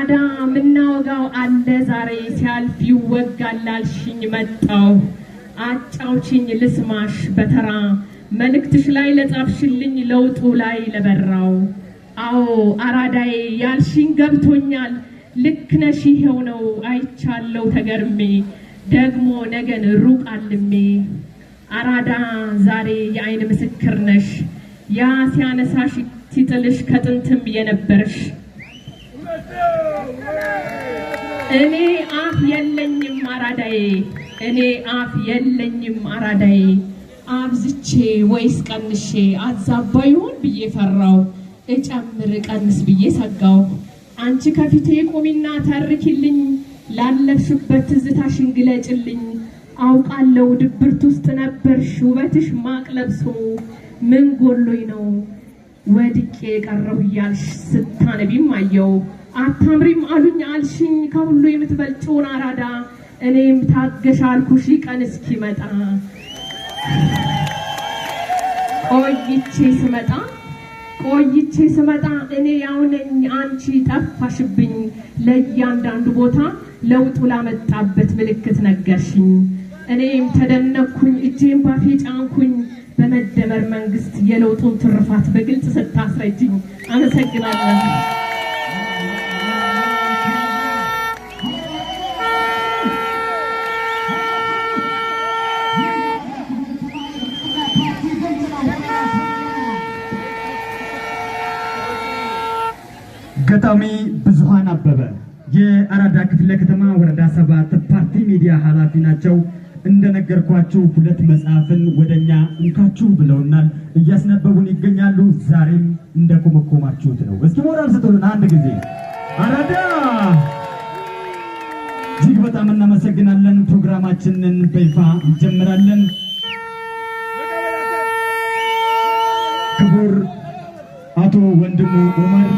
አራዳ ምናወጋው አለ ዛሬ ሲያልፍ ይወጋል አልሽኝ መጣው አጫውችኝ ልስማሽ በተራ መልእክትሽ ላይ ለጻፍሽልኝ ለውጡ ላይ ለበራው አዎ አራዳዬ ያልሽኝ ገብቶኛል ልክ ነሽ ይሄው ነው አይቻለው ተገርሜ ደግሞ ነገን ሩቅ አልሜ አራዳ ዛሬ የአይን ምስክር ነሽ ያ ሲያነሳሽ ሲጥልሽ ከጥንትም የነበርሽ እኔ አፍ የለኝም አራዳዬ እኔ አፍ የለኝም አራዳዬ አብዝቼ ወይስ ቀንሼ አዛባው ይሆን ብዬ ፈራው እጨምር ቀንስ ብዬ ሰጋው አንቺ ከፊቴ ቆሚና ተርኪልኝ ላለፍሽበት ትዝታሽን ግለጭልኝ አውቃለው ድብርት ውስጥ ነበርሽ ውበትሽ ማቅለብሶ ምን ጎሎይ ነው ወድቄ ቀረው ያልሽ ስታነቢም አየው አታምሪም አሉኝ አልሽኝ ከሁሉ የምትበልጪውን አራዳ እኔም ታገሽ አልኩሽ ቀን እስኪመጣ ቆይቼ ስመጣ እኔ ያው ነኝ አንቺ ጠፋሽብኝ ለእያንዳንዱ ቦታ ለውጡ ላመጣበት ምልክት ነገርሽኝ እኔም ተደነኩኝ እጄን ባፌ ጫንኩኝ በመደመር መንግስት የለውጡን ትርፋት በግልጽ ስታስረጅኝ አመሰግናለሁ ገጣሚ ብዙሃን አበበ የአራዳ ክፍለ ከተማ ወረዳ 7 ፓርቲ ሚዲያ ኃላፊ ናቸው እንደነገርኳችሁ ሁለት መጽሐፍን ወደኛ እንካችሁ ብለውናል እያስነበቡን ይገኛሉ ዛሬም እንደቆመቆማችሁት ነው እስኪ ሞራል ስጡልን አንድ ጊዜ አራዳ እጅግ በጣም እናመሰግናለን ፕሮግራማችንን በይፋ እንጀምራለን ክቡር አቶ ወንድሙ ዑመር